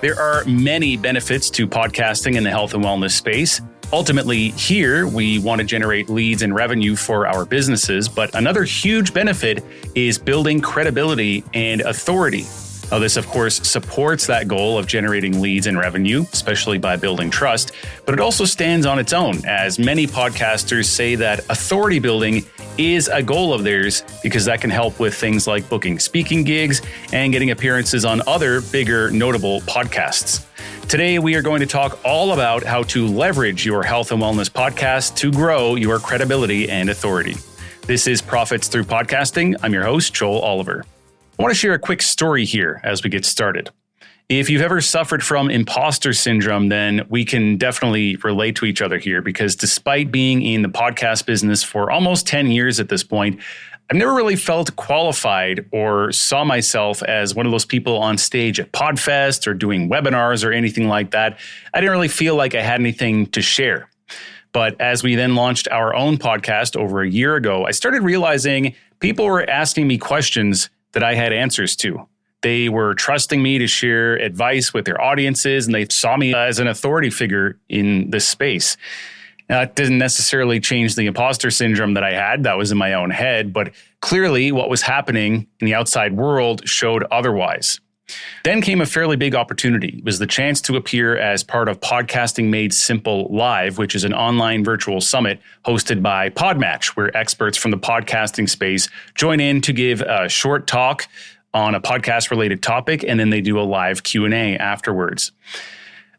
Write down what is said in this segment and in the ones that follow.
There are many benefits to podcasting in the health and wellness space. Ultimately, here, we want to generate leads and revenue for our businesses, but another huge benefit is building credibility and authority. Now, this, of course, supports that goal of generating leads and revenue, especially by building trust, but it also stands on its own, as many podcasters say that authority building is a goal of theirs because that can help with things like booking speaking gigs and getting appearances on other bigger, notable podcasts. Today, we are going to talk all about how to leverage your health and wellness podcast to grow your credibility and authority. This is Profits Through Podcasting. I'm your host, Joel Oliver. I want to share a quick story here as we get started. If you've ever suffered from imposter syndrome, then we can definitely relate to each other here because despite being in the podcast business for almost 10 years at this point, I've never really felt qualified or saw myself as one of those people on stage at PodFest or doing webinars or anything like that. I didn't really feel like I had anything to share. But as we then launched our own podcast over a year ago, I started realizing people were asking me questions that I had answers to. They were trusting me to share advice with their audiences, and they saw me as an authority figure in this space. Now, that didn't necessarily change the imposter syndrome that I had. That was in my own head, but clearly what was happening in the outside world showed otherwise. Then came a fairly big opportunity. It was the chance to appear as part of Podcasting Made Simple Live, which is an online virtual summit hosted by Podmatch, where experts from the podcasting space join in to give a short talk on a podcast-related topic, and then they do a live Q&A afterwards.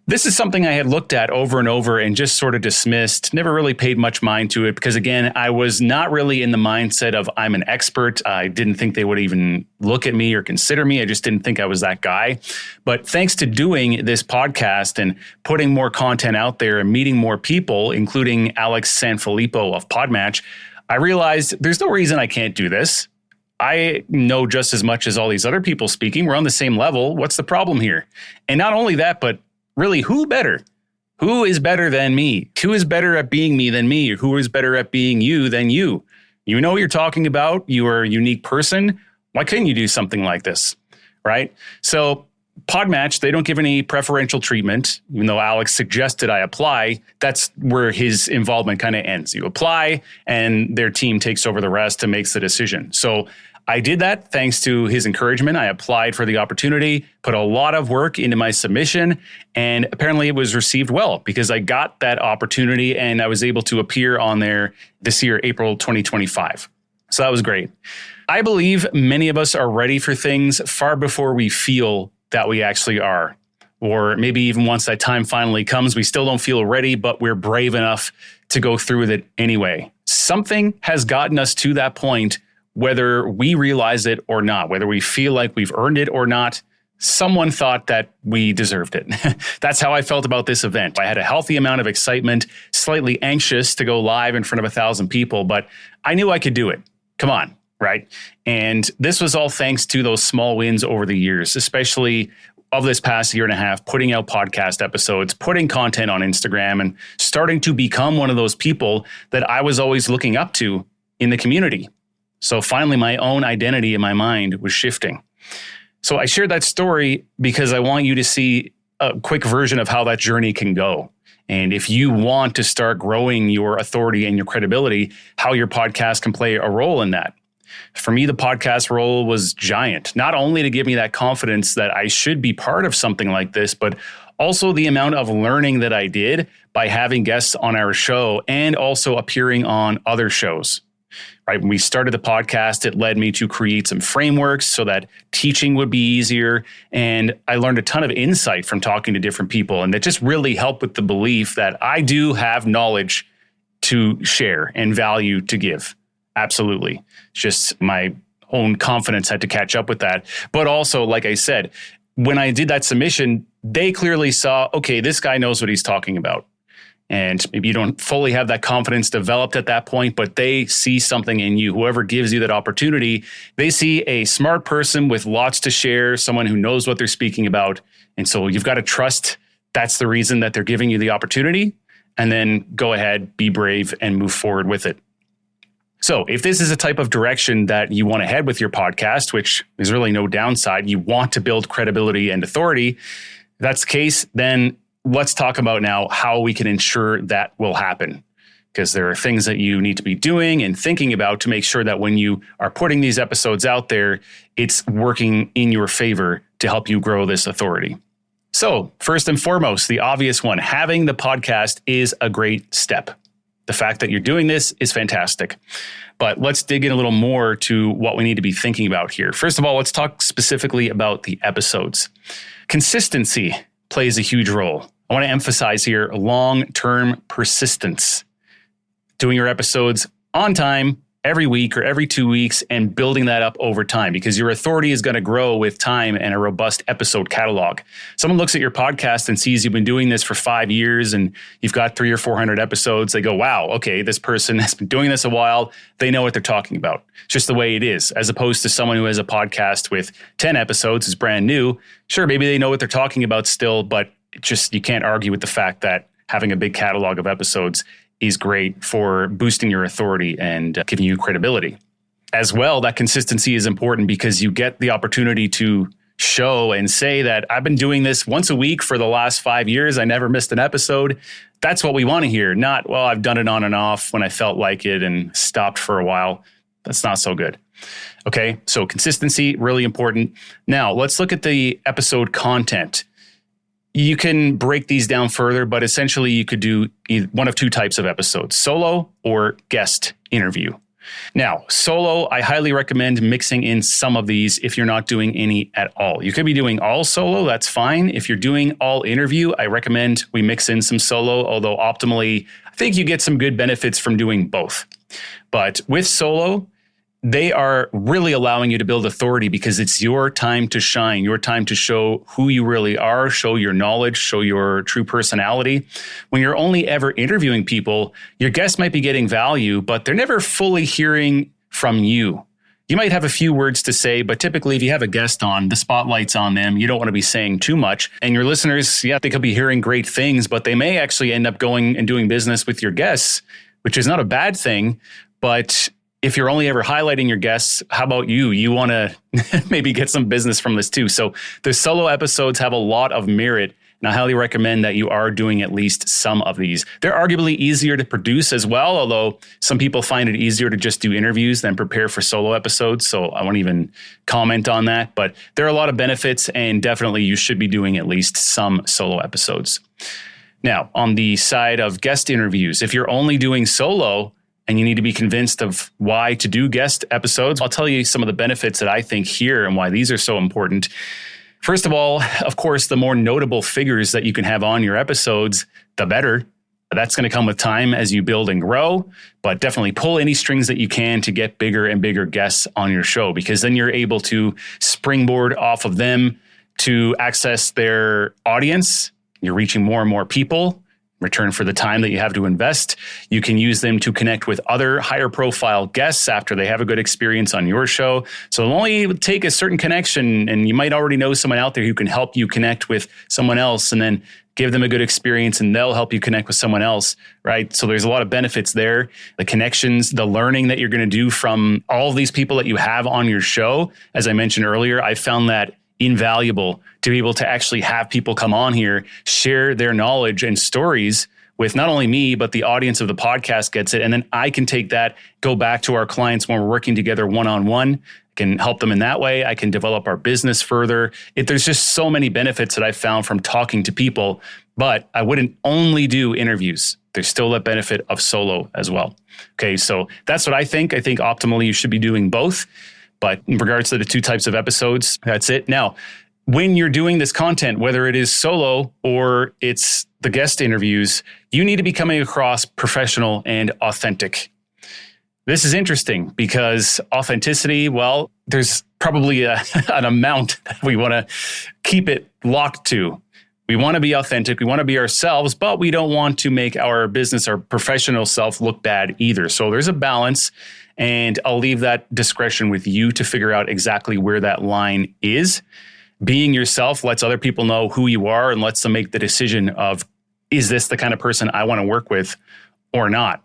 This is something I had looked at over and over and just sort of dismissed, never really paid much mind to it because, again, I was not really in the mindset of I'm an expert. I didn't think they would even look at me or consider me. I just didn't think I was that guy. But thanks to doing this podcast and putting more content out there and meeting more people, including Alex Sanfilippo of Podmatch, I realized there's no reason I can't do this. I know just as much as all these other people speaking. We're on the same level. What's the problem here? And not only that, but really, who better? Who is better than me? Who is better at being me than me? Who is better at being you than you? You know what you're talking about. You are a unique person. Why couldn't you do something like this, right? So Podmatch, they don't give any preferential treatment, even though Alex suggested I apply. That's where his involvement kind of ends. You apply and their team takes over the rest and makes the decision. So I did that thanks to his encouragement. I applied for the opportunity, put a lot of work into my submission, and apparently it was received well because I got that opportunity and I was able to appear on there this year, April 2025. So that was great. I believe many of us are ready for things far before we feel that we actually are. Or maybe even once that time finally comes, we still don't feel ready, but we're brave enough to go through with it anyway. Something has gotten us to that point, whether we realize it or not, whether we feel like we've earned it or not. Someone thought that we deserved it. That's how I felt about this event. I had a healthy amount of excitement, slightly anxious to go live in front of 1,000 people, but I knew I could do it. Come on, right? And this was all thanks to those small wins over the years, especially of this past year and a half, putting out podcast episodes, putting content on Instagram, and starting to become one of those people that I was always looking up to in the community. So finally, my own identity in my mind was shifting. So I shared that story because I want you to see a quick version of how that journey can go. And if you want to start growing your authority and your credibility, how your podcast can play a role in that. For me, the podcast role was giant, not only to give me that confidence that I should be part of something like this, but also the amount of learning that I did by having guests on our show and also appearing on other shows. Right. When we started the podcast, it led me to create some frameworks so that teaching would be easier. And I learned a ton of insight from talking to different people. And that just really helped with the belief that I do have knowledge to share and value to give. Absolutely. It's just my own confidence had to catch up with that. But also, like I said, when I did that submission, they clearly saw, okay, this guy knows what he's talking about. And maybe you don't fully have that confidence developed at that point, but they see something in you. Whoever gives you that opportunity, they see a smart person with lots to share, someone who knows what they're speaking about. And so you've got to trust that's the reason that they're giving you the opportunity, and then go ahead, be brave, and move forward with it. So if this is a type of direction that you want to head with your podcast, which is really no downside, you want to build credibility and authority, If that's the case, then let's talk about now how we can ensure that will happen. Because there are things that you need to be doing and thinking about to make sure that when you are putting these episodes out there, it's working in your favor to help you grow this authority. So first and foremost, the obvious one, having the podcast is a great step. The fact that you're doing this is fantastic. But let's dig in a little more to what we need to be thinking about here. First of all, let's talk specifically about the episodes. Consistency plays a huge role. I want to emphasize here long-term persistence. Doing your episodes on time every week or every 2 weeks and building that up over time, because your authority is going to grow with time and a robust episode catalog. Someone looks at your podcast and sees you've been doing this for 5 years and you've got 300 or 400 episodes. They go, wow, okay, this person has been doing this a while. They know what they're talking about. It's just the way it is, as opposed to someone who has a podcast with 10 episodes, is brand new. Sure, maybe they know what they're talking about still, but you can't argue with the fact that having a big catalog of episodes is great for boosting your authority and giving you credibility. As well, that consistency is important because you get the opportunity to show and say that I've been doing this once a week for the last 5 years. I never missed an episode. That's what we want to hear. Not, well, I've done it on and off when I felt like it and stopped for a while. That's not so good. Okay, so consistency, really important. Now, let's look at the episode content. You can break these down further, but essentially you could do one of two types of episodes, solo or guest interview. Now, solo, I highly recommend mixing in some of these if you're not doing any at all. You could be doing all solo, that's fine. If you're doing all interview, I recommend we mix in some solo, although optimally, I think you get some good benefits from doing both. But with solo, they are really allowing you to build authority because it's your time to shine, your time to show who you really are, show your knowledge, show your true personality. When you're only ever interviewing people, your guests might be getting value, but they're never fully hearing from you. You might have a few words to say, but typically if you have a guest on, the spotlight's on them. You don't want to be saying too much. And your listeners, they could be hearing great things, but they may actually end up going and doing business with your guests, which is not a bad thing, but if you're only ever highlighting your guests, how about you? You want to maybe get some business from this too. So the solo episodes have a lot of merit, and I highly recommend that you are doing at least some of these. They're arguably easier to produce as well, although some people find it easier to just do interviews than prepare for solo episodes. So I won't even comment on that, but there are a lot of benefits, and definitely you should be doing at least some solo episodes. Now, on the side of guest interviews, if you're only doing solo, and you need to be convinced of why to do guest episodes, I'll tell you some of the benefits that I think here and why these are so important. First of all, of course, the more notable figures that you can have on your episodes, the better. That's going to come with time as you build and grow, but definitely pull any strings that you can to get bigger and bigger guests on your show, because then you're able to springboard off of them to access their audience. You're reaching more and more people. Return for the time that you have to invest. You can use them to connect with other higher profile guests after they have a good experience on your show. So it'll only take a certain connection, and you might already know someone out there who can help you connect with someone else, and then give them a good experience and they'll help you connect with someone else, right? So there's a lot of benefits there. The connections, the learning that you're going to do from all of these people that you have on your show. As I mentioned earlier, I found that invaluable to be able to actually have people come on here, share their knowledge and stories with not only me, but the audience of the podcast gets it. And then I can take that, go back to our clients when we're working together one-on-one, can help them in that way. I can develop our business further. There's just so many benefits that I've found from talking to people, but I wouldn't only do interviews. There's still a benefit of solo as well. Okay, so that's what I think. I think optimally you should be doing both. But in regards to the two types of episodes, that's it. Now, when you're doing this content, whether it is solo or it's the guest interviews, you need to be coming across professional and authentic. This is interesting because authenticity, well, there's probably an amount that we want to keep it locked to. We want to be authentic. We want to be ourselves, but we don't want to make our business, our professional self look bad either. So there's a balance, and I'll leave that discretion with you to figure out exactly where that line is. Being yourself lets other people know who you are and lets them make the decision of, is this the kind of person I want to work with or not?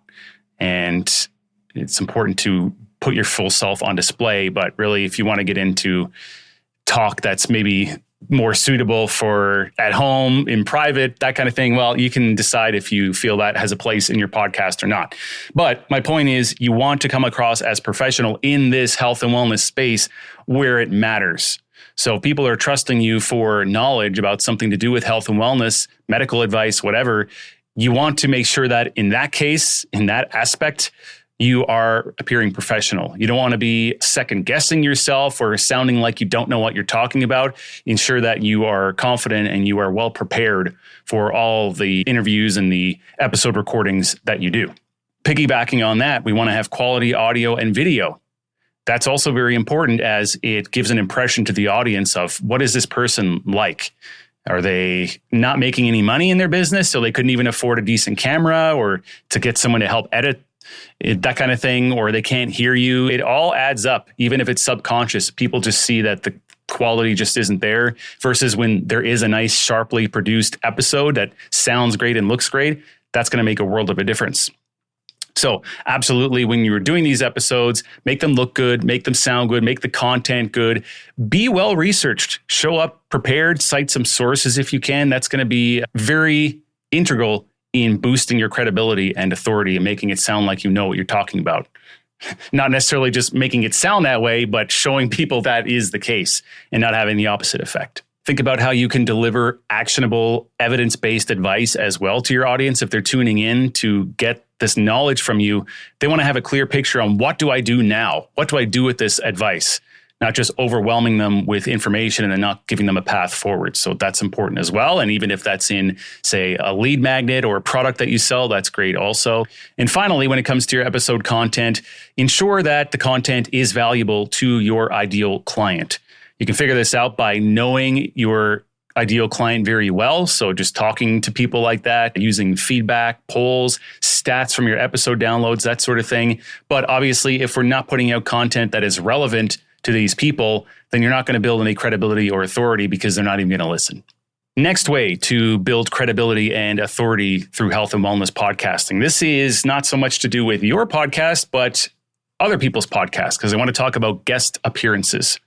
And it's important to put your full self on display. But really, if you want to get into talk that's maybe more suitable for at home, in private, that kind of thing, well, you can decide if you feel that has a place in your podcast or not. But my point is, you want to come across as professional in this health and wellness space where it matters. So if people are trusting you for knowledge about something to do with health and wellness, medical advice, whatever, you want to make sure that in that case, in that aspect, you are appearing professional. You don't want to be second guessing yourself or sounding like you don't know what you're talking about. Ensure that you are confident and you are well prepared for all the interviews and the episode recordings that you do. Piggybacking on that, we want to have quality audio and video. That's also very important, as it gives an impression to the audience of what is this person like? Are they not making any money in their business, so they couldn't even afford a decent camera or to get someone to help edit that kind of thing, or they can't hear you? It all adds up, even if it's subconscious. People just see that the quality just isn't there, versus when there is a nice, sharply produced episode that sounds great and looks great, that's going to make a world of a difference. So absolutely, when you're doing these episodes, make them look good, make them sound good, make the content good, be well researched, show up prepared, cite some sources if you can. That's going to be very integral in boosting your credibility and authority and making it sound like you know what you're talking about. Not necessarily just making it sound that way, but showing people that is the case and not having the opposite effect. Think about how you can deliver actionable, evidence-based advice as well to your audience. If they're tuning in to get this knowledge from you, they want to have a clear picture on, what do I do now? What do I do with this advice? Not just overwhelming them with information and then not giving them a path forward. So that's important as well. And even if that's in, say, a lead magnet or a product that you sell, that's great also. And finally, when it comes to your episode content, ensure that the content is valuable to your ideal client. You can figure this out by knowing your ideal client very well. So just talking to people like that, using feedback, polls, stats from your episode downloads, that sort of thing. But obviously, if we're not putting out content that is relevant to these people, then you're not going to build any credibility or authority, because they're not even going to listen. Next way to build credibility and authority through health and wellness podcasting. This is not so much to do with your podcast, but other people's podcasts, because I want to talk about guest appearances,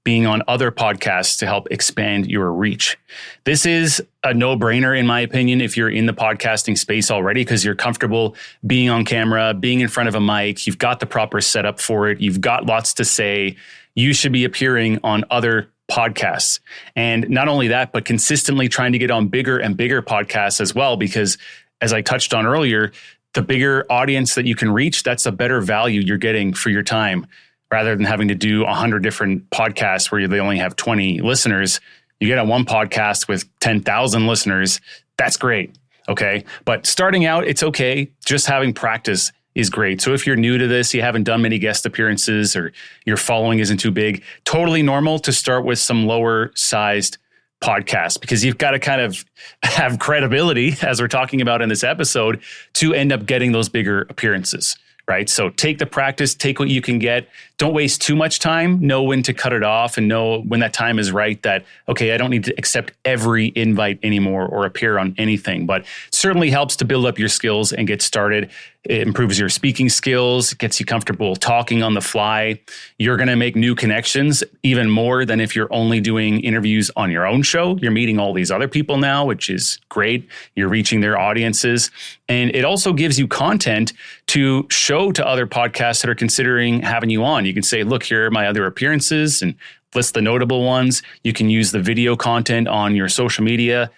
being on other podcasts to help expand your reach. This is a no-brainer, in my opinion, if you're in the podcasting space already, because you're comfortable being on camera, being in front of a mic, you've got the proper setup for it, you've got lots to say, you should be appearing on other podcasts. And not only that, but consistently trying to get on bigger and bigger podcasts as well, because as I touched on earlier, the bigger audience that you can reach, that's a better value you're getting for your time. Rather than having to do 100 different podcasts where they only have 20 listeners, you get on one podcast with 10,000 listeners. That's great. Okay. But starting out, it's okay. Just having practice is great. So if you're new to this, you haven't done many guest appearances, or your following isn't too big, totally normal to start with some lower sized podcasts, because you've got to kind of have credibility, as we're talking about in this episode, to end up getting those bigger appearances. Right? So take the practice, take what you can get. Don't waste too much time. Know when to cut it off, and know when that time is right that, okay, I don't need to accept every invite anymore or appear on anything. But it certainly helps to build up your skills and get started. It improves your speaking skills, gets you comfortable talking on the fly. You're going to make new connections even more than if you're only doing interviews on your own show. You're meeting all these other people now, which is great. You're reaching their audiences. And it also gives you content to show to other podcasts that are considering having you on. You can say, look, here are my other appearances, and list the notable ones. You can use the video content on your social media.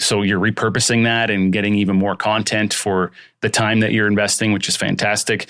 So you're repurposing that and getting even more content for the time that you're investing, which is fantastic.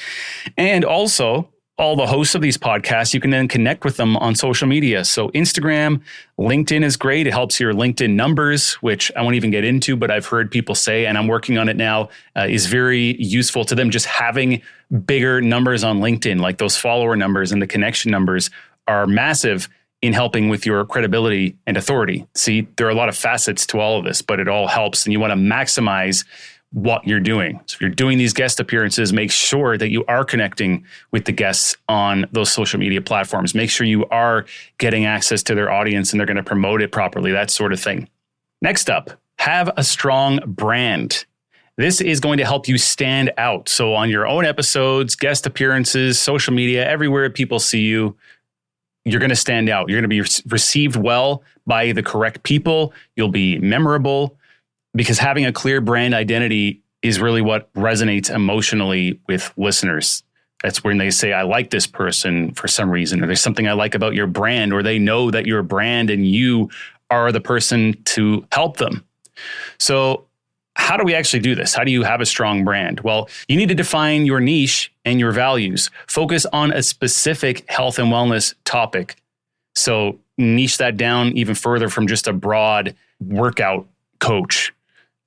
And also, all the hosts of these podcasts, you can then connect with them on social media. So Instagram, LinkedIn is great. It helps your LinkedIn numbers, which I won't even get into, but I've heard people say, and I'm working on it now, is very useful to them. Just having bigger numbers on LinkedIn, like those follower numbers and the connection numbers, are massive in helping with your credibility and authority. See, there are a lot of facets to all of this, but it all helps, and you want to maximize what you're doing. So if you're doing these guest appearances, make sure that you are connecting with the guests on those social media platforms. Make sure you are getting access to their audience and they're going to promote it properly, that sort of thing. Next up, have a strong brand. This is going to help you stand out. So on your own episodes, guest appearances, social media, everywhere people see you, you're going to stand out. You're going to be received well by the correct people. You'll be memorable, because having a clear brand identity is really what resonates emotionally with listeners. That's when they say, I like this person for some reason, or there's something I like about your brand, or they know that your brand and you are the person to help them. So how do we actually do this? How do you have a strong brand? Well, you need to define your niche and your values. Focus on a specific health and wellness topic. So niche that down even further from just a broad workout coach.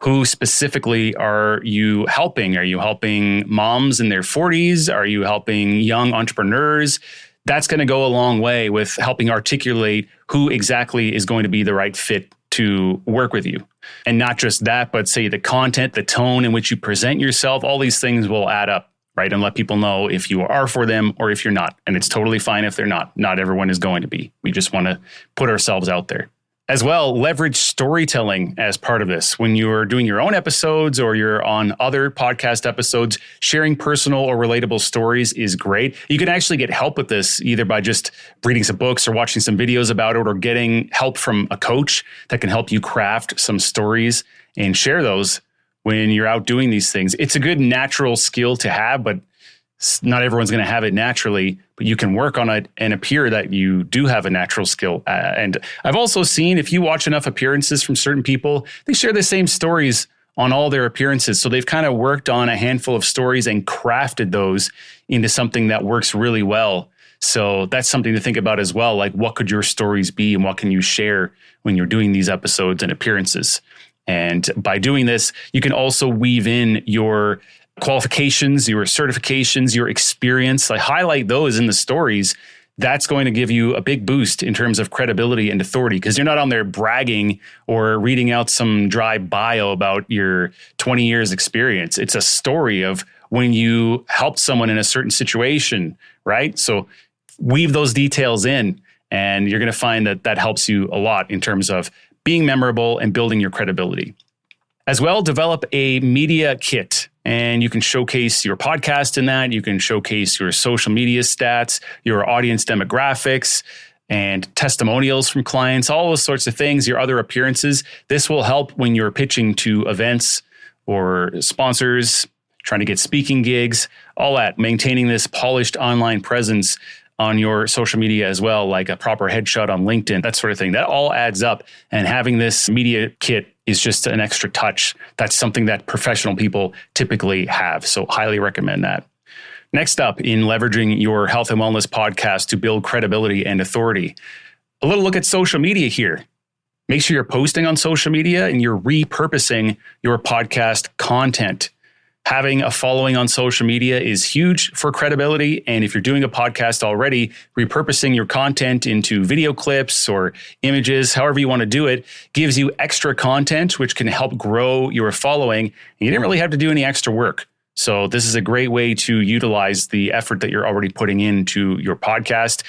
Who specifically are you helping? Are you helping moms in their 40s? Are you helping young entrepreneurs? That's going to go a long way with helping articulate who exactly is going to be the right fit to work with you. And not just that, but say the content, the tone in which you present yourself, all these things will add up, right? And let people know if you are for them or if you're not. And it's totally fine if they're not. Not everyone is going to be. We just want to put ourselves out there. As well, leverage storytelling as part of this. When you're doing your own episodes or you're on other podcast episodes, sharing personal or relatable stories is great. You can actually get help with this either by just reading some books or watching some videos about it, or getting help from a coach that can help you craft some stories and share those when you're out doing these things. It's a good natural skill to have, but not everyone's going to have it naturally, but you can work on it and appear that you do have a natural skill. And I've also seen, if you watch enough appearances from certain people, they share the same stories on all their appearances. So they've kind of worked on a handful of stories and crafted those into something that works really well. So that's something to think about as well. Like, what could your stories be and what can you share when you're doing these episodes and appearances? And by doing this, you can also weave in your qualifications, your certifications, your experience, like highlight those in the stories. That's going to give you a big boost in terms of credibility and authority, because you're not on there bragging or reading out some dry bio about your 20 years experience. It's a story of when you helped someone in a certain situation, right? So weave those details in, and you're going to find that that helps you a lot in terms of being memorable and building your credibility. As well, develop a media kit, and you can showcase your podcast in that. You can showcase your social media stats, your audience demographics, and testimonials from clients, all those sorts of things, your other appearances. This will help when you're pitching to events or sponsors, trying to get speaking gigs, all that, maintaining this polished online presence on your social media as well, like a proper headshot on LinkedIn, that sort of thing. That all adds up. And having this media kit is just an extra touch. That's something that professional people typically have. So highly recommend that. Next up, in leveraging your health and wellness podcast to build credibility and authority, a little look at social media here. Make sure you're posting on social media and you're repurposing your podcast content. Having a following on social media is huge for credibility. And if you're doing a podcast already, repurposing your content into video clips or images, however you want to do it, gives you extra content, which can help grow your following. And you didn't really have to do any extra work. So this is a great way to utilize the effort that you're already putting into your podcast.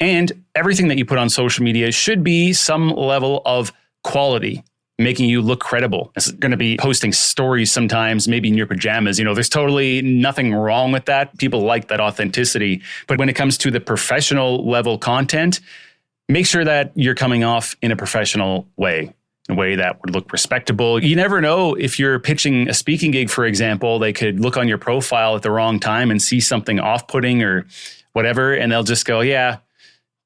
And everything that you put on social media should be some level of quality, making you look credible. It's going to be posting stories sometimes, maybe in your pajamas. You know, there's totally nothing wrong with that. People like that authenticity. But when it comes to the professional level content, make sure that you're coming off in a professional way, in a way that would look respectable. You never know, if you're pitching a speaking gig, for example, they could look on your profile at the wrong time and see something off-putting or whatever, and they'll just go, yeah,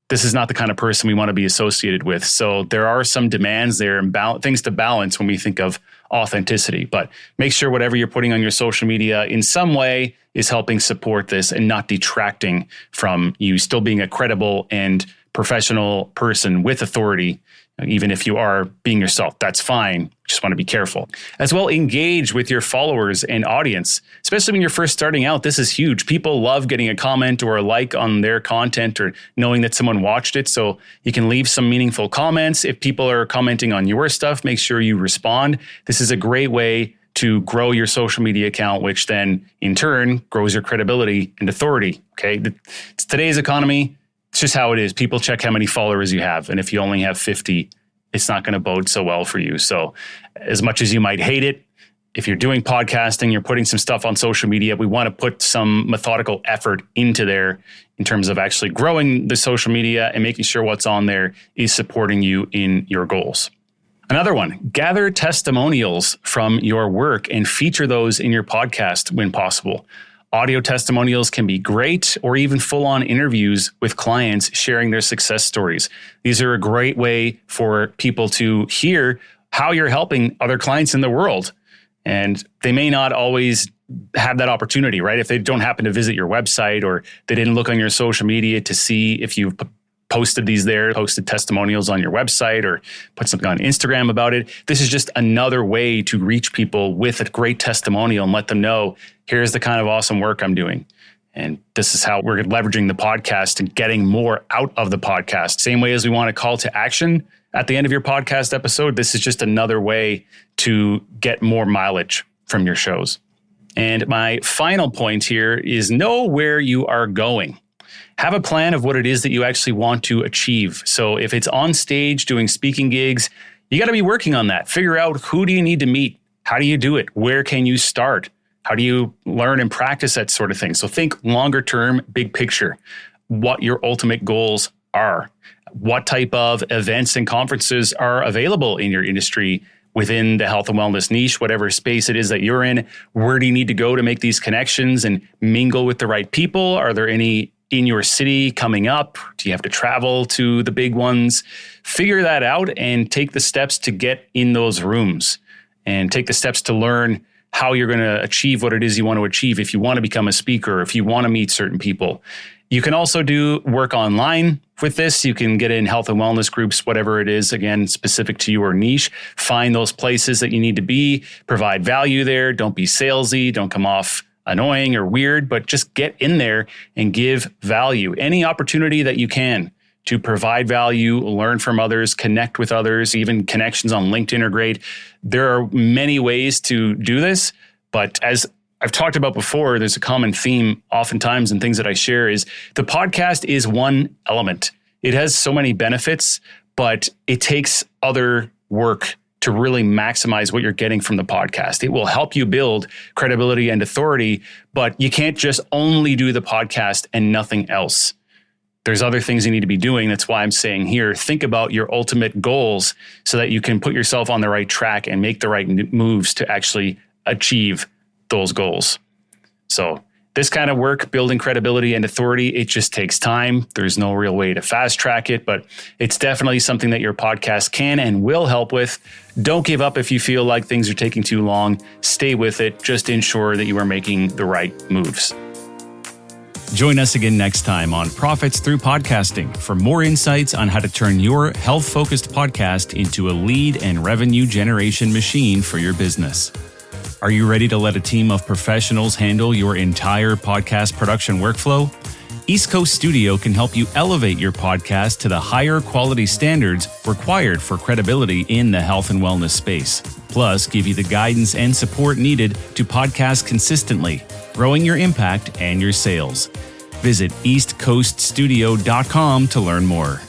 this is not the kind of person we want to be associated with. So there are some demands there and things to balance when we think of authenticity. But make sure whatever you're putting on your social media in some way is helping support this and not detracting from you still being a credible and professional person with authority. Even if you are being yourself, that's fine. Just want to be careful. As well, engage with your followers and audience, especially when you're first starting out. This is huge. People love getting a comment or a like on their content or knowing that someone watched it. So you can leave some meaningful comments. If people are commenting on your stuff, make sure you respond. This is a great way to grow your social media account, which then in turn grows your credibility and authority. Okay. It's today's economy. It's just how it is. People check how many followers you have. And if you only have 50, it's not going to bode so well for you. So as much as you might hate it, if you're doing podcasting, you're putting some stuff on social media, we want to put some methodical effort into there in terms of actually growing the social media and making sure what's on there is supporting you in your goals. Another one, gather testimonials from your work and feature those in your podcast when possible. Audio testimonials can be great, or even full-on interviews with clients sharing their success stories. These are a great way for people to hear how you're helping other clients in the world. And they may not always have that opportunity, right? If they don't happen to visit your website, or they didn't look on your social media to see if you've posted these there, posted testimonials on your website, or put something on Instagram about it. This is just another way to reach people with a great testimonial and let them know, here's the kind of awesome work I'm doing. And this is how we're leveraging the podcast and getting more out of the podcast. Same way as we want a call to action at the end of your podcast episode, this is just another way to get more mileage from your shows. And my final point here is know where you are going. Have a plan of what it is that you actually want to achieve. So if it's on stage doing speaking gigs, you got to be working on that. Figure out, who do you need to meet? How do you do it? Where can you start? How do you learn and practice that sort of thing? So think longer term, big picture, what your ultimate goals are. What type of events and conferences are available in your industry within the health and wellness niche, whatever space it is that you're in? Where do you need to go to make these connections and mingle with the right people? Are there any in your city coming up? Do you have to travel to the big ones? Figure that out and take the steps to get in those rooms, and take the steps to learn how you're going to achieve what it is you want to achieve. If you want to become a speaker, if you want to meet certain people. You can also do work online with this. You can get in health and wellness groups, whatever it is, again, specific to your niche. Find those places that you need to be, provide value there. Don't be salesy. Don't come off annoying or weird, but just get in there and give value. Any opportunity that you can to provide value, learn from others, connect with others, even connections on LinkedIn are great. There are many ways to do this, but as I've talked about before, there's a common theme oftentimes in things that I share is the podcast is one element. It has so many benefits, but it takes other work to really maximize what you're getting from the podcast. It will help you build credibility and authority, but you can't just only do the podcast and nothing else. There's other things you need to be doing. That's why I'm saying here, think about your ultimate goals so that you can put yourself on the right track and make the right moves to actually achieve those goals. So this kind of work, building credibility and authority, it just takes time. There's no real way to fast track it, but it's definitely something that your podcast can and will help with. Don't give up if you feel like things are taking too long. Stay with it. Just ensure that you are making the right moves. Join us again next time on Profits Through Podcasting for more insights on how to turn your health-focused podcast into a lead and revenue generation machine for your business. Are you ready to let a team of professionals handle your entire podcast production workflow? East Coast Studio can help you elevate your podcast to the higher quality standards required for credibility in the health and wellness space. Plus, give you the guidance and support needed to podcast consistently, growing your impact and your sales. Visit eastcoaststudio.com to learn more.